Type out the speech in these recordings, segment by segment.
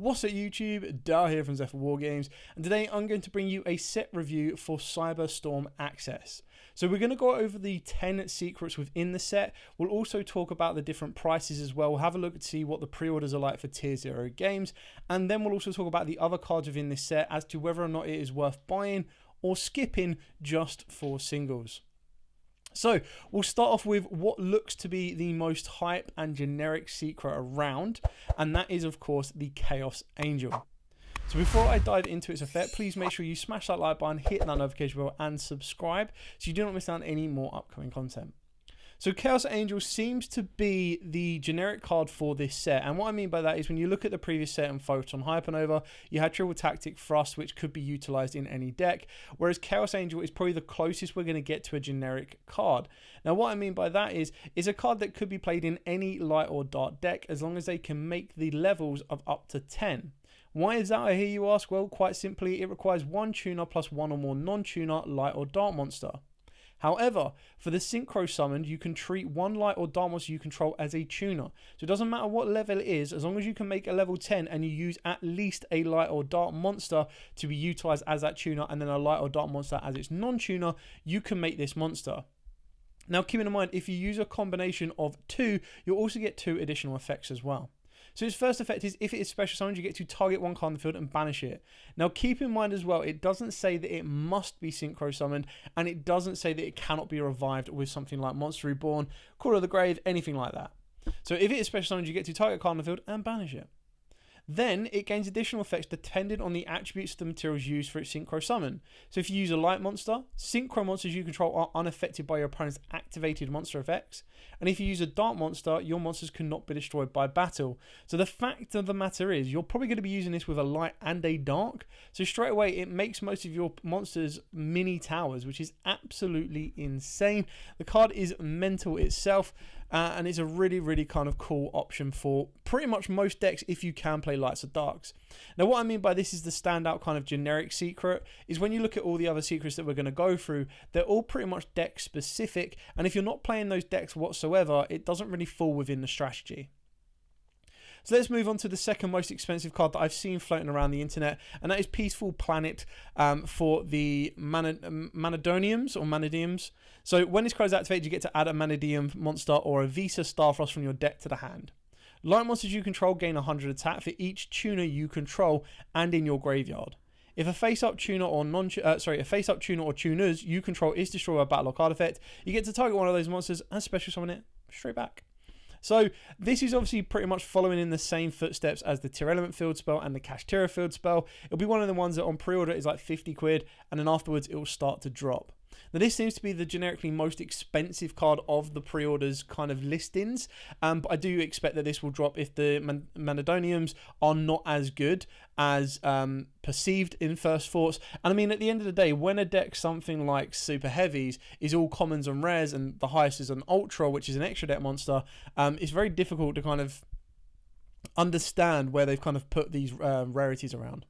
What's up YouTube, Dar here from Zephyr War Games, and today I'm going to bring you a set review for Cyberstorm Access. So we're going to go over the 10 secrets within the set. We'll also talk about the different prices as well. We'll have a look to see what the pre-orders are like for Tier 0 games, and then we'll also talk about the other cards within this set as to whether or not it is worth buying or skipping just for singles. So we'll start off with what looks to be the most hype and generic secret around, and that is of course the Chaos Angel. So before I dive into its effect, please make sure you smash that like button, hit that notification bell and subscribe so you do not miss out on any more upcoming content. So Chaos Angel seems to be the generic card for this set, and what I mean by that is when you look at the previous set and Photon Hypernova, you had Triple Tactic Thrust, which could be utilized in any deck, whereas Chaos Angel is probably the closest we're going to get to a generic card. Now what I mean by that is a card that could be played in any light or dark deck as long as they can make the levels of up to 10. Why is that, I hear you ask? Well, quite simply, it requires one tuner plus one or more non-tuner light or dark monster. However, for the synchro summoned, you can treat one light or dark monster you control as a tuner. So it doesn't matter what level it is, as long as you can make a level 10 and you use at least a light or dark monster to be utilized as that tuner and then a light or dark monster as its non-tuner, you can make this monster. Now keeping in mind, if you use a combination of two, you'll also get 2 additional effects as well. So its first effect is if it is special summoned, you get to target one card on the field and banish it. Now keep in mind as well, it doesn't say that it must be synchro summoned, and it doesn't say that it cannot be revived with something like Monster Reborn, Call of the Grave, anything like that. So if it is special summoned, you get to target a card on the field and banish it. Then it gains additional effects dependent on the attributes of the materials used for its synchro summon. So if you use a light monster, synchro monsters you control are unaffected by your opponent's activated monster effects. And if you use a dark monster, your monsters cannot be destroyed by battle. So the fact of the matter is, you're probably going to be using this with a light and a dark. So straight away, it makes most of your monsters mini towers, which is absolutely insane. The card is mental itself, and it's a really kind of cool option for pretty much most decks if you can play lights or darks. Now what I mean by this is the standout kind of generic secret is when you look at all the other secrets that we're going to go through, they're all pretty much deck specific, and if you're not playing those decks whatsoever, it doesn't really fall within the strategy. So let's move on to the second most expensive card that I've seen floating around the internet, and that is Peaceful Planet for the Manadoniums or Manadiums. So when this card is activated, you get to add a Manadium monster or a Visa Starfrost from your deck to the hand. Light monsters you control gain 100 attack for each tuner you control and in your graveyard. If a face-up tuner or tuner or tuners you control is destroyed by a battle or card effect, you get to target one of those monsters and special summon it straight back. So this is obviously pretty much following in the same footsteps as the Tier Element field spell and the Kashtira field spell. It'll be one of the ones that on pre-order is like 50 quid, and then afterwards it will start to drop. Now this seems to be the generically most expensive card of the pre-orders kind of listings, but I do expect that this will drop if the Manadoniums are not as good as perceived in first thoughts. And I mean, at the end of the day, when a deck something like Super Heavies is all commons and rares and the highest is an Ultra, which is an extra deck monster, it's very difficult to kind of understand where they've kind of put these rarities around.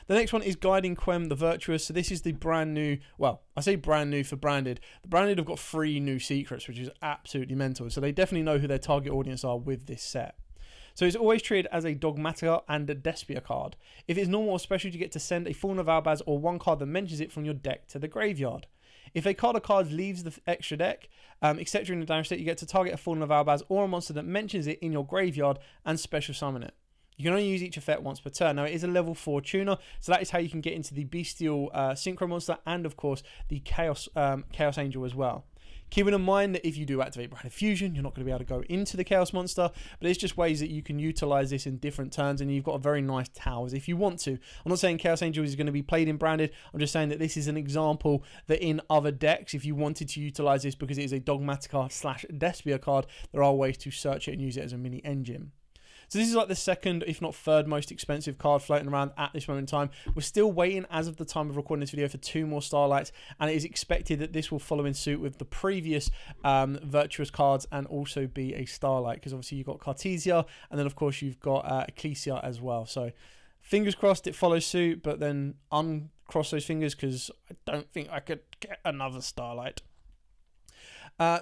The next one is Guiding Quem the Virtuous. So this is the brand new, well, I say brand new for Branded. The Branded have got 3 new secrets, which is absolutely mental. So they definitely know who their target audience are with this set. So it's always treated as a Dogmatica and a Despia card. If it's normal or special, you get to send a Fallen of Albaz or one card that mentions it from your deck to the graveyard. If a card of cards leaves the extra deck, except during the damage state, you get to target a Fallen of Albaz or a monster that mentions it in your graveyard and special summon it. You can only use each effect once per turn. Now it is a level 4 tuner, so that is how you can get into the Bestial Synchro Monster and of course the Chaos Angel as well. Keeping in mind that if you do activate Branded Fusion, you're not going to be able to go into the Chaos Monster, but it's just ways that you can utilize this in different turns, and you've got a very nice towers if you want to. I'm not saying Chaos Angel is going to be played in Branded, I'm just saying that this is an example that in other decks, if you wanted to utilize this because it is a Dogmatica / Despia card, there are ways to search it and use it as a mini engine. So this is like the second, if not third most expensive card floating around at this moment in time. We're still waiting, as of the time of recording this video, for 2 more Starlights, and it is expected that this will follow in suit with the previous Virtuous cards and also be a Starlight, because obviously you've got Cartesia, and then of course you've got Ecclesia as well. So fingers crossed it follows suit, but then uncross those fingers because I don't think I could get another Starlight.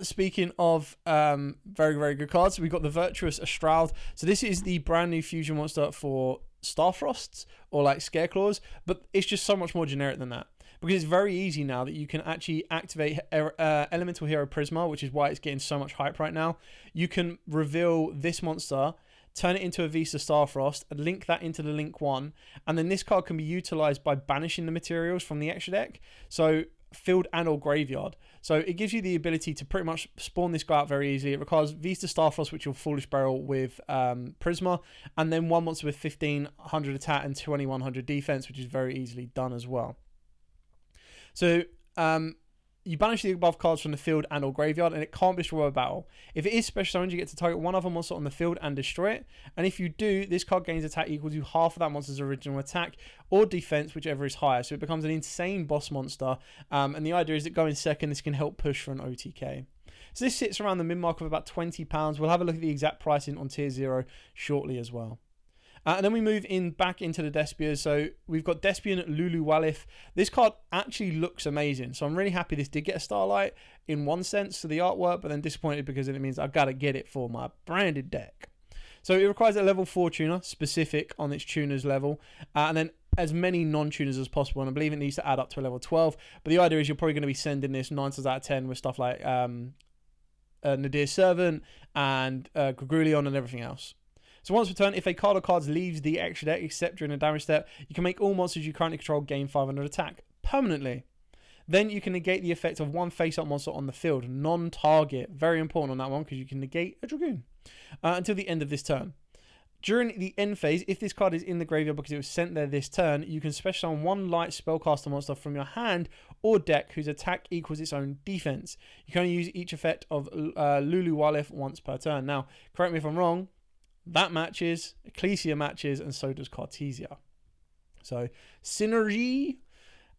Speaking of very, very good cards, we've got the Virtuous Astroud. So this is the brand new fusion monster for Starfrosts or like Scareclaws, but it's just so much more generic than that. Because it's very easy now that you can actually activate Elemental Hero Prisma, which is why it's getting so much hype right now. You can reveal this monster, turn it into a Vista Starfrost, and link that into the Link 1, and then this card can be utilized by banishing the materials from the extra deck. So field and or graveyard. So it gives you the ability to pretty much spawn this guy out very easily. It requires Vista Starfrost, which will Foolish Barrel with Prisma, and then one monster with 1500 attack and 2100 defense, which is very easily done as well. So you banish the above cards from the field and or graveyard, and it can't be destroyed by battle. If it is special summoned, you get to target one other monster on the field and destroy it. And if you do, this card gains attack equal to half of that monster's original attack or defense, whichever is higher. So it becomes an insane boss monster. And the idea is that going second, this can help push for an OTK. So this sits around the mid-mark of about £20. We'll have a look at the exact pricing on Tier 0 shortly as well. And then we move back into the Despiers. So we've got Despian Lulu Wallace. This card actually looks amazing. So I'm really happy this did get a Starlight in one sense to the artwork, but then disappointed because it means I've got to get it for my branded deck. So it requires a level 4 tuner, specific on its tuner's level. And then as many non-tuners as possible. And I believe it needs to add up to a level 12. But the idea is you're probably going to be sending this 9 times out of 10 with stuff like Nadir Servant and Grigrulion and everything else. So once per turn, if a card or cards leaves the extra deck except during a damage step, you can make all monsters you currently control gain 500 attack permanently. Then you can negate the effect of one face-up monster on the field, non-target. Very important on that one because you can negate a Dragoon until the end of this turn. During the end phase, if this card is in the graveyard because it was sent there this turn, you can special summon one light spellcaster monster from your hand or deck whose attack equals its own defense. You can only use each effect of Lulu Wallace once per turn. Now, correct me if I'm wrong, that matches, Ecclesia matches, and so does Cartesia. So, synergy.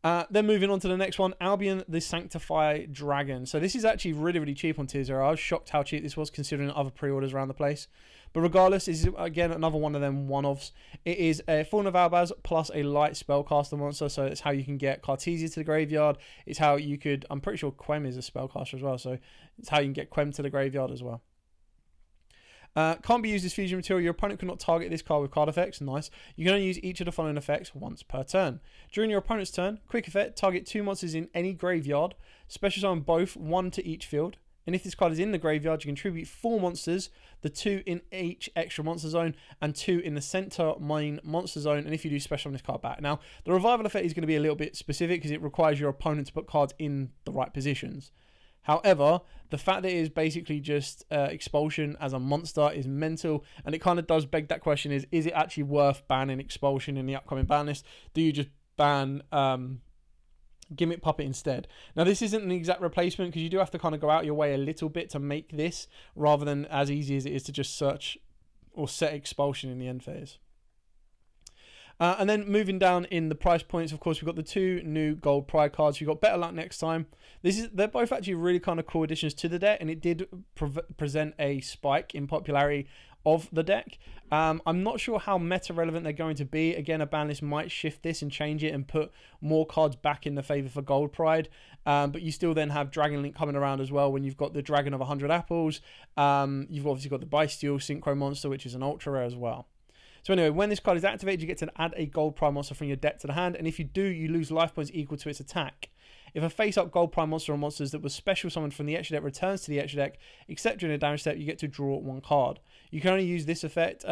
Then moving on to the next one, Albion the Sanctify Dragon. So this is actually really, really cheap on Tier 0. I was shocked how cheap this was considering other pre-orders around the place. But regardless, this is again another one of them one-offs. It is a Fallen of Albaz plus a light spellcaster monster. So it's how you can get Cartesia to the graveyard. It's how you could, I'm pretty sure Quem is a spellcaster as well. So it's how you can get Quem to the graveyard as well. Can't be used as fusion material. Your opponent cannot target this card with card effects. Nice. You can only use each of the following effects once per turn. During your opponent's turn, quick effect, target 2 monsters in any graveyard. Special summon both, 1 to each field. And if this card is in the graveyard, you contribute 4 monsters, the 2 in each extra monster zone and 2 in the center main monster zone. And if you do special on this card back. Now, the revival effect is going to be a little bit specific because it requires your opponent to put cards in the right positions. However, the fact that it is basically just Expulsion as a monster is mental, and it kind of does beg that question: is it actually worth banning Expulsion in the upcoming ban list? Do you just ban Gimmick Puppet instead? Now, this isn't an exact replacement because you do have to kind of go out your way a little bit to make this, rather than as easy as it is to just search or set Expulsion in the end phase. And then moving down in the price points, of course, we've got the 2 new gold pride cards. You've got Better Luck Next Time. They're both actually really kind of cool additions to the deck, and it did present a spike in popularity of the deck. I'm not sure how meta relevant they're going to be. Again, a ban list might shift this and change it and put more cards back in the favor for gold pride. But you still then have Dragon Link coming around as well when you've got the Dragon of 100 Apples. You've obviously got the Bestial Synchro Monster, which is an ultra rare as well. So anyway, when this card is activated, you get to add a gold prime monster from your deck to the hand, and if you do, you lose life points equal to its attack. If a face-up gold prime monster or monsters that was special summoned from the extra deck returns to the extra deck, except during a damage step, you get to draw 1 card. You can only use this effect,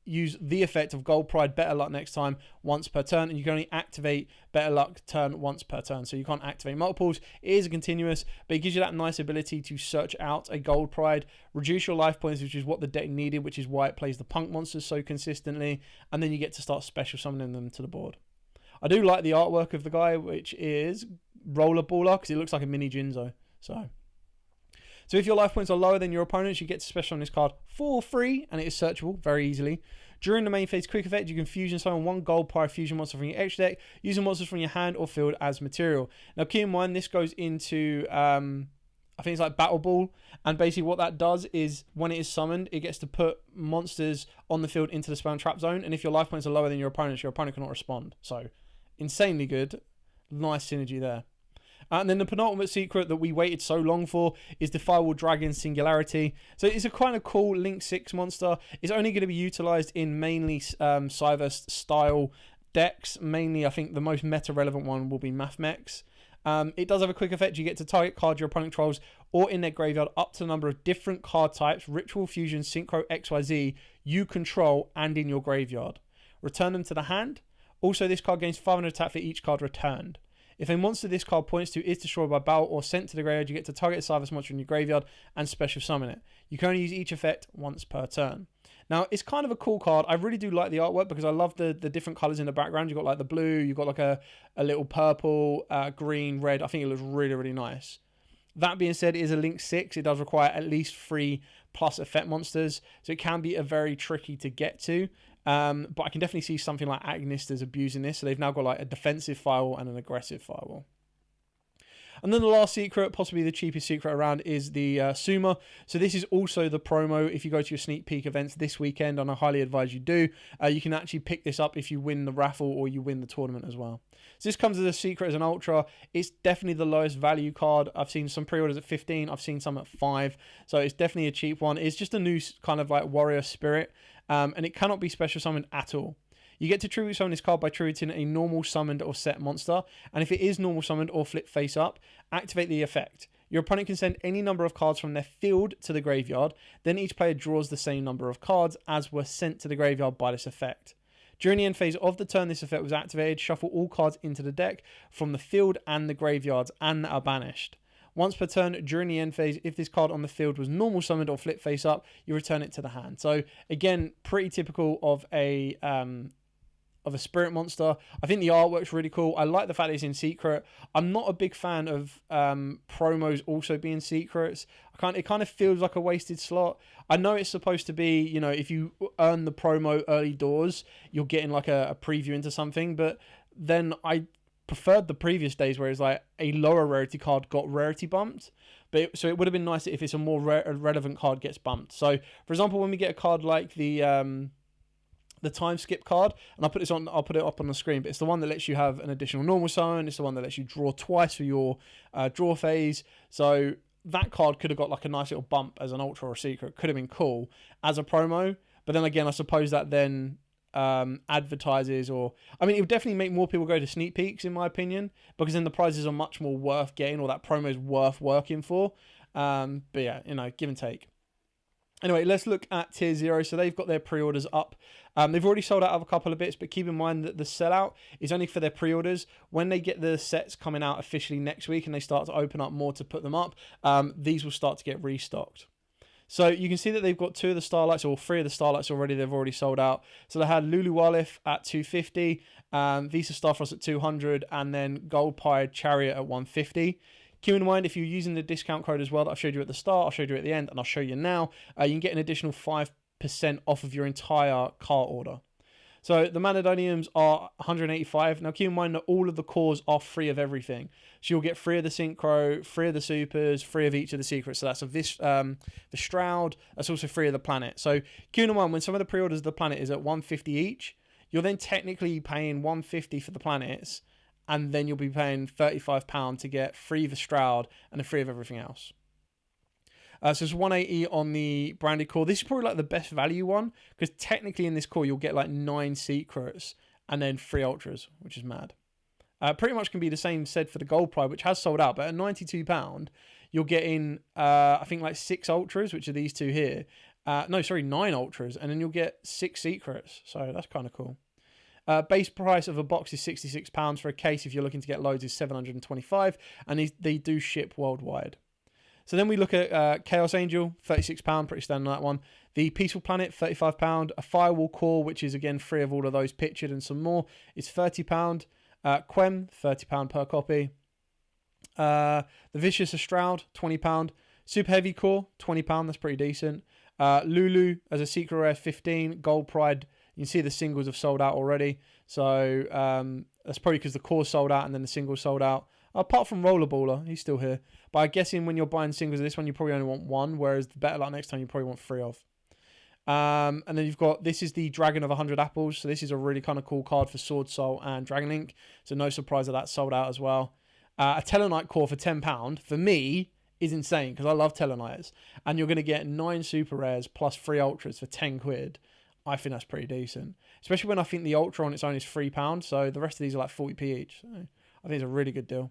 use the effect of Gold Pride Better Luck Next Time once per turn, and you can only activate Better Luck turn once per turn, so you can't activate multiples. It is a continuous, but it gives you that nice ability to search out a Gold Pride, reduce your life points, which is what the deck needed, which is why it plays the punk monsters so consistently, and then you get to start special summoning them to the board. I do like the artwork of the guy, which is Rollerball Locks, because it looks like a mini Jinzo. So if your life points are lower than your opponent's, you get to special on this card for free, and it is searchable very easily. During the main phase quick effect, you can fusion summon 1 gold pride fusion monster from your extra deck, using monsters from your hand or field as material. Now keep in mind, this goes into, I think it's like Battle Ball, and basically what that does is, when it is summoned, it gets to put monsters on the field into the spell and trap zone, and if your life points are lower than your opponent cannot respond. So, insanely good. Nice synergy there. And then the penultimate secret that we waited so long for is the Firewall Dragon Singularity. So it's a kind of cool Link 6 monster. It's only going to be utilized in mainly Cyber style decks. Mainly, I think the most meta relevant one will be Mathmex. It does have a quick effect. You get to target cards your opponent controls or in their graveyard up to the number of different card types, Ritual Fusion, Synchro, XYZ you control and in your graveyard. Return them to the hand. Also, this card gains 500 attack for each card returned. If a monster this card points to is destroyed by battle or sent to the graveyard, you get to target a Cyber monster in your graveyard and special summon it. You can only use each effect once per turn. Now, it's kind of a cool card. I really do like the artwork because I love the different colours in the background. You've got like the blue, you've got like a little purple, green, red. I think it looks really, really nice. That being said, it is a Link 6. It does require at least 3+ effect monsters. So it can be a very tricky to get to. But I can definitely see something like Agnister's abusing this. So they've now got like a defensive Firewall and an aggressive Firewall. And then the last secret, possibly the cheapest secret around, is the Sumo. So this is also the promo. If you go to your sneak peek events this weekend, and I highly advise you do, you can actually pick this up if you win the raffle or you win the tournament as well. So this comes as a secret as an ultra. It's definitely the lowest value card. I've seen some pre-orders at 15. I've seen some at 5. So it's definitely a cheap one. It's just a new kind of like warrior spirit. And it cannot be special summoned at all. You get to tribute summon this card by tributing a normal summoned or set monster. And if it is normal summoned or flip face up, activate the effect. Your opponent can send any number of cards from their field to the graveyard. Then each player draws the same number of cards as were sent to the graveyard by this effect. During the end phase of the turn this effect was activated, shuffle all cards into the deck from the field and the graveyards and that are banished. Once per turn during the end phase, if this card on the field was normal summoned or flip face up, you return it to the hand. So again, pretty typical of a spirit monster. I think the artwork's really cool. I like the fact that it's in secret. I'm not a big fan of promos also being secrets. It kind of feels like a wasted slot. I know it's supposed to be, you know, if you earn the promo early doors, you're getting like a preview into something. But then I preferred the previous days where it's like a lower rarity card got rarity bumped. So it would have been nice if it's a more relevant card gets bumped. So for example, when we get a card like the time skip card, and I'll put it up on the screen, but it's the one that lets you have an additional normal summon. It's the one that lets you draw twice for your draw phase. So that card could have got like a nice little bump as an ultra or a secret. Could have been cool as a promo. But then again, I suppose that then advertises, or I mean, it would definitely make more people go to sneak peeks in my opinion, because then the prizes are much more worth getting, or that promo is worth working for. But yeah, you know, give and take. Anyway, let's look at Tier 0. So they've got their pre-orders up. They've already sold out of a couple of bits, but keep in mind that the sellout is only for their pre-orders. When they get the sets coming out officially next week and they start to open up more to put them up, these will start to get restocked. So you can see that they've got 2 of the Starlights, or 3 of the Starlights already. They've already sold out. So they had Lulu Wallace at 250, Visa Starfrost at 200, and then Gold Pied Chariot at 150. Keep in mind, if you're using the discount code as well that I showed you at the start, I'll show you at the end, and I'll show you now, you can get an additional 5% off of your entire cart order. So the Manadoniums are 185. Now keep in mind that all of the cores are free of everything. So you'll get 3 of the Synchro, 3 of the Supers, 3 of each of the secrets. So that's the Shroud. That's also 3 of the Planet. So keep in mind, when some of the pre-orders of the Planet is at 150 each, you're then technically paying 150 for the planets, and then you'll be paying £35 to get 3 of the Shroud and a 3 of everything else. So it's 180 on the branded core. This is probably like the best value one, because technically in this core you'll get like 9 secrets and then 3 ultras, which is mad. Pretty much can be the same said for the Gold Pride, which has sold out, but at £92 you're getting I think like 6 ultras, which are these 2 here. 9 ultras, and then you'll get 6 secrets. So that's kind of cool. Base price of a box is £66. For a case, if you're looking to get loads, is $725, and they do ship worldwide. So then we look at Chaos Angel, £36, pretty standard on that one. The Peaceful Planet, £35. A Firewall Core, which is again free of all of those pictured and some more, is £30. Quem, £30 per copy. The Virtuous Astroud, £20. Super Heavy Core, £20, that's pretty decent. Lulu as a secret rare, $15. Gold Pride, you can see the singles have sold out already. So that's probably because the core sold out and then the singles sold out. Apart from Rollerballer, he's still here. But I'm guessing when you're buying singles of this one, you probably only want 1, whereas the Better Luck next time you probably want 3 of. And then you've got, this is the Dragon of 100 Apples. So this is a really kind of cool card for Sword Soul and Dragon Link. So no surprise that sold out as well. A Tellarknight core for £10 for me is insane because I love Tellarknights, and you're going to get 9 super rares plus 3 ultras for £10. I think that's pretty decent, especially when I think the ultra on its own is £3, so the rest of these are like 40p each. So I think it's a really good deal.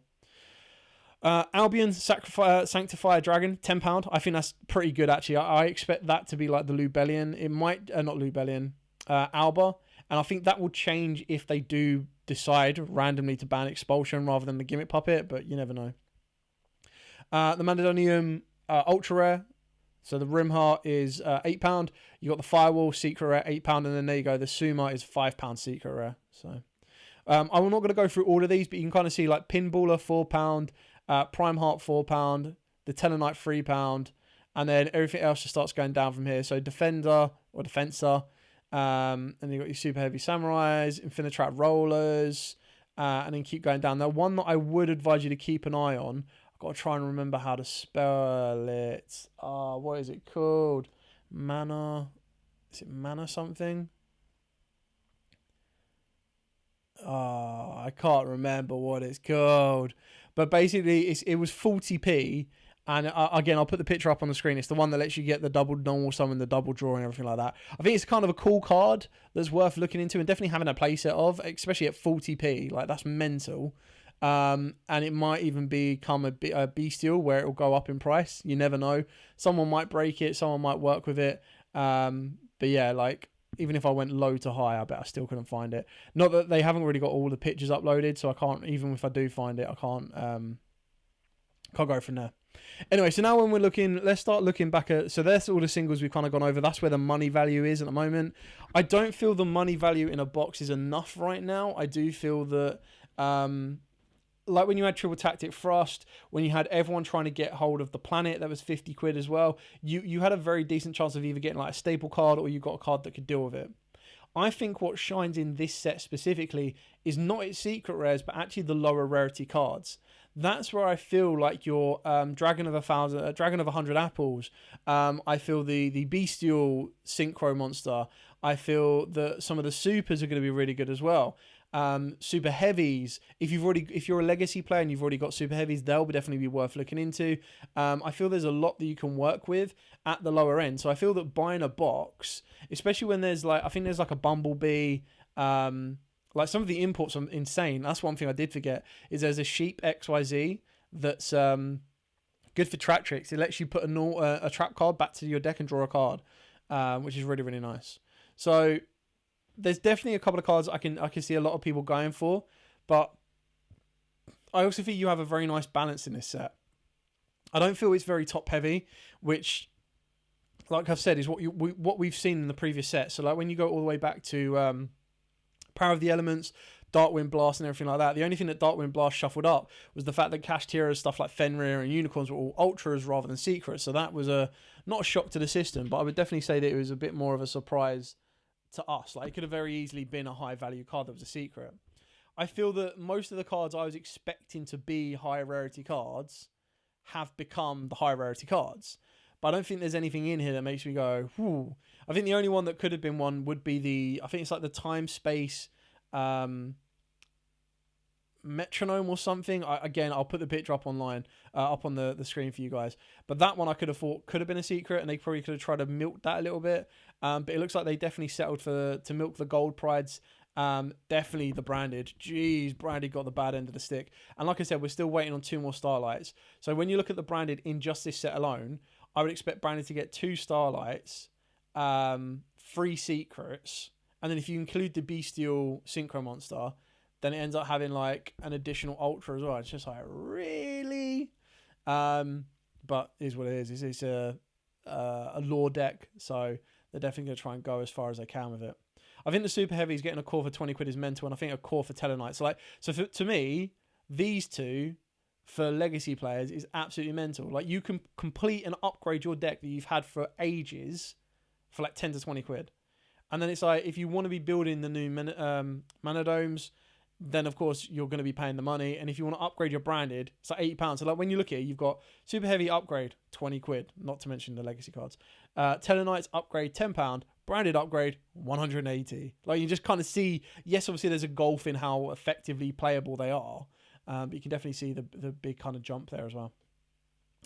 Albion Sanctify Dragon, £10. I think that's pretty good actually. I expect that to be like the Lubellion. It might not Lubellion, Alba, and I think that will change if they do decide randomly to ban Expulsion rather than the Gimmick Puppet, but you never know. The Mandadonium Ultra Rare, so the Rimheart is £8. You got the Firewall Secret Rare, £8, and then there you go. The Sumo is £5 Secret Rare. So I'm not going to go through all of these, but you can kind of see like Pinballer £4, Prime Heart £4, the Tellarknight £3, and then everything else just starts going down from here. So Defender or Defensor, and then you got your Super Heavy Samurais, Infinitrap Rollers, and then keep going down. Now, one that I would advise you to keep an eye on. Got to try and remember how to spell it. What is it called? Mana. Is it Mana something? I can't remember what it's called. But basically, it was 40p. And again, I'll put the picture up on the screen. It's the one that lets you get the double normal summon, the double draw, and everything like that. I think it's kind of a cool card that's worth looking into and definitely having a playset of, especially at 40p. Like, that's mental. And it might even become a bestial where it will go up in price. You never know. Someone might break it. Someone might work with it. But yeah, like, even if I went low to high, I bet I still couldn't find it. Not that they haven't really got all the pictures uploaded, so I can't, even if I do find it, I can't go from there. Anyway, so now when we're looking, let's start looking back at, so there's all the singles we've kind of gone over. That's where the money value is at the moment. I don't feel the money value in a box is enough right now. I do feel that, like when you had Triple Tactic Frost, when you had everyone trying to get hold of the planet, that was 50 quid as well. You had a very decent chance of either getting like a staple card or you got a card that could deal with it. I think what shines in this set specifically is not its secret rares, but actually the lower rarity cards. That's where I feel like your Dragon of 100 Apples. I feel the Bestial Synchro Monster. I feel that some of the supers are going to be really good as well. Super heavies, if you're a legacy player and you've already got super heavies, they'll definitely be worth looking into. I feel there's a lot that you can work with at the lower end, so I feel that buying a box, especially when there's like, I think there's like a Bumblebee, like some of the imports are insane. That's one thing I did forget, is there's a Sheep XYZ that's good for track tricks. It lets you put a trap card back to your deck and draw a card, which is really, really nice. So there's definitely a couple of cards I can see a lot of people going for, but I also think you have a very nice balance in this set. I don't feel it's very top heavy, which, like I've said, is what we've seen in the previous set. So like when you go all the way back to Power of the Elements, Darkwind Blast and everything like that, the only thing that Darkwind Blast shuffled up was the fact that Kashtira, stuff like Fenrir and Unicorns were all ultras rather than secrets. So that was not a shock to the system, but I would definitely say that it was a bit more of a surprise to us. Like, it could have very easily been a high value card that was a secret. I feel that most of the cards I was expecting to be high rarity cards have become the high rarity cards, but I don't think there's anything in here that makes me go, whoo. I think the only one that could have been one would be I think it's like the time space metronome or something. Again, I'll put the picture up online, up on the screen for you guys, but that one I could have thought could have been a secret, and they probably could have tried to milk that a little bit, but it looks like they definitely settled to milk the gold prides. Definitely the branded. Jeez, branded got the bad end of the stick, and like I said, we're still waiting on 2 more starlights. So when you look at the branded in just this set alone, I would expect branded to get 2 starlights, 3 secrets, and then if you include the Bestial Synchro Monster, then it ends up having like an additional ultra as well. It's just like, really? But it is what it is. It's a lore deck, so they're definitely going to try and go as far as they can with it. I think the Super Heavies getting a core for 20 quid is mental, and I think a core for Tellarknight. To me, these two for legacy players is absolutely mental. Like, you can complete and upgrade your deck that you've had for ages for like 10 to 20 quid. And then it's like, if you want to be building the new mana domes, then of course you're going to be paying the money. And if you want to upgrade your branded, it's like £80. So like when you look at it, you've got Super Heavy upgrade, 20 quid, not to mention the legacy cards. Tellarknights upgrade, £10. Branded upgrade, 180. Like, you just kind of see, yes, obviously there's a gulf in how effectively playable they are. But you can definitely see the big kind of jump there as well.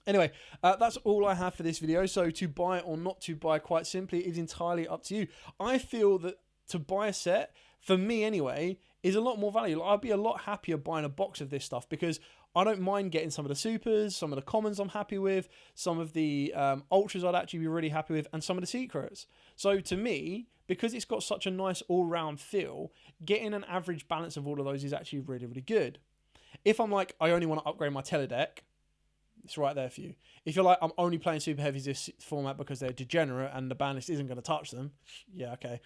Anyway, that's all I have for this video. So to buy or not to buy, quite simply, is entirely up to you. I feel that to buy a set, for me anyway, is a lot more valuable. I'd be a lot happier buying a box of this stuff because I don't mind getting some of the supers, some of the commons I'm happy with, some of the ultras I'd actually be really happy with, and some of the secrets. So to me, because it's got such a nice all-round feel, getting an average balance of all of those is actually really, really good. If I'm like, I only want to upgrade my teledeck, it's right there for you. If you're like, I'm only playing super heavies this format because they're degenerate and the ban list isn't going to touch them, yeah, okay.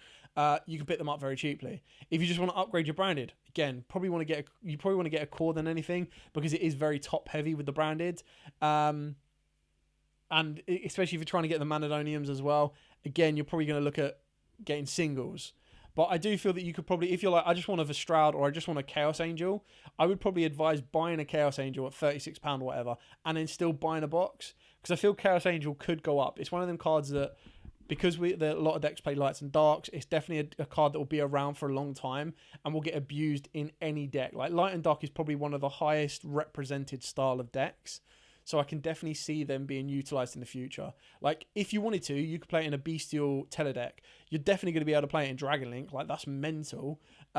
You can pick them up very cheaply. If you just want to upgrade your branded, again, you probably want to get a core than anything because it is very top heavy with the branded. And especially if you're trying to get the Manadoniums as well, again, you're probably going to look at getting singles. But I do feel that you could probably, if you're like, I just want a Astroud or I just want a Chaos Angel, I would probably advise buying a Chaos Angel at £36 or whatever, and then still buying a box. Because I feel Chaos Angel could go up. It's one of them cards that, because a lot of decks play lights and darks, it's definitely a card that will be around for a long time and will get abused in any deck. Like light and dark is probably one of the highest represented style of decks. So I can definitely see them being utilised in the future. Like, if you wanted to, you could play it in a Bestial Teledeck. You're definitely going to be able to play it in Dragon Link. Like, that's mental. You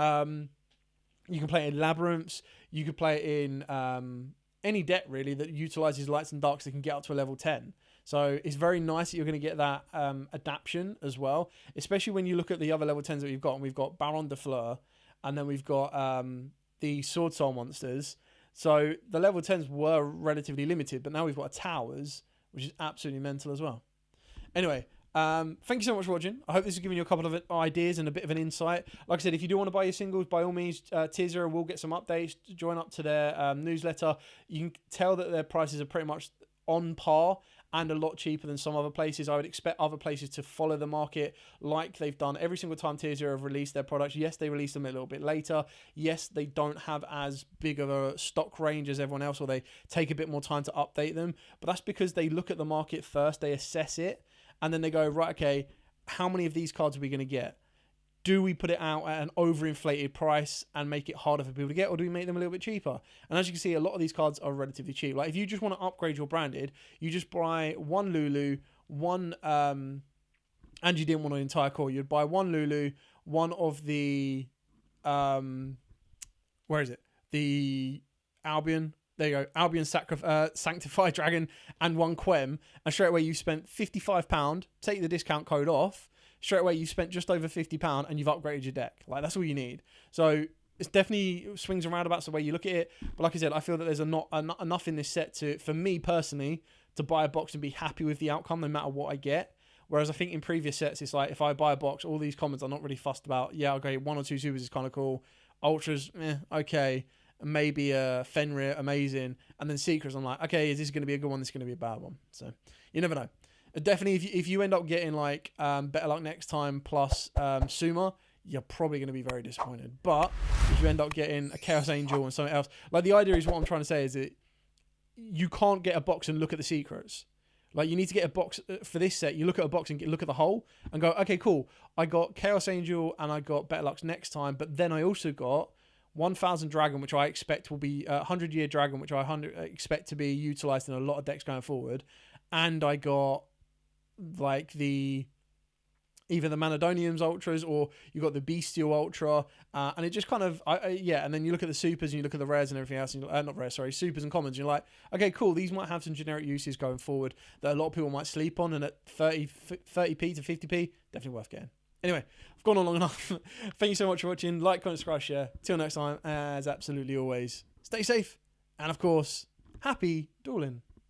can play it in Labyrinths. You could play it in any deck, really, that utilises lights and darks that can get up to a level 10. So it's very nice that you're going to get that adaptation as well, especially when you look at the other level 10s that we've got. And we've got Baron de Fleur, and then we've got the Sword Soul monsters. So the level 10s were relatively limited, but now we've got a Towers, which is absolutely mental as well. Anyway, thank you so much for watching. I hope this has given you a couple of ideas and a bit of an insight. Like I said, if you do want to buy your singles, by all means, Tier 0 will get some updates. Join up to their newsletter. You can tell that their prices are pretty much on par and a lot cheaper than some other places. I would expect other places to follow the market like they've done every single time Tier 0 have released their products. Yes, they release them a little bit later. Yes, they don't have as big of a stock range as everyone else, or they take a bit more time to update them. But that's because they look at the market first, they assess it, and then they go, right, okay, how many of these cards are we going to get? Do we put it out at an overinflated price and make it harder for people to get, or do we make them a little bit cheaper? And as you can see, a lot of these cards are relatively cheap. Like, if you just want to upgrade your branded, you just buy one Lulu, one, and you didn't want an entire core. You'd buy one Lulu, one of the, where is it? The Albion. There you go. Albion Sanctify Dragon and one Quem. And straight away you spent £55, take the discount code off. Straight away, you spent just over £50 and you've upgraded your deck. Like, that's all you need. So it's definitely swings and roundabouts the way you look at it. But like I said, I feel that there's not enough in this set for me personally, to buy a box and be happy with the outcome no matter what I get. Whereas I think in previous sets, it's like, if I buy a box, all these commons I'm not really fussed about. Yeah, okay, 1 or 2 supers is kind of cool. Ultras, okay. Maybe a Fenrir, amazing. And then Secrets, I'm like, okay, is this going to be a good one? This is going to be a bad one. So you never know. Definitely, if you end up getting like Better Luck Next Time plus Sumo, you're probably going to be very disappointed. But if you end up getting a Chaos Angel and something else, like, the idea is, what I'm trying to say is that you can't get a box and look at the secrets. Like, you need to get a box for this set. You look at a box and look at the whole and go, okay, cool. I got Chaos Angel and I got Better Luck Next Time, but then I also got 1000 Dragon, which I expect will be 100 Year Dragon, which I expect to be utilized in a lot of decks going forward. And I got like either the Manadoniums Ultras, or you got the Bestial Ultra, and it just kind of, yeah, and then you look at the supers and you look at the rares and everything else, and not rares, sorry, supers and commons, and you're like, okay, cool, these might have some generic uses going forward that a lot of people might sleep on, and at 30p to 50p, definitely worth getting. Anyway, I've gone on long enough. Thank you so much for watching. Like, comment, subscribe, share. Till next time, as absolutely always, stay safe, and of course, happy dueling.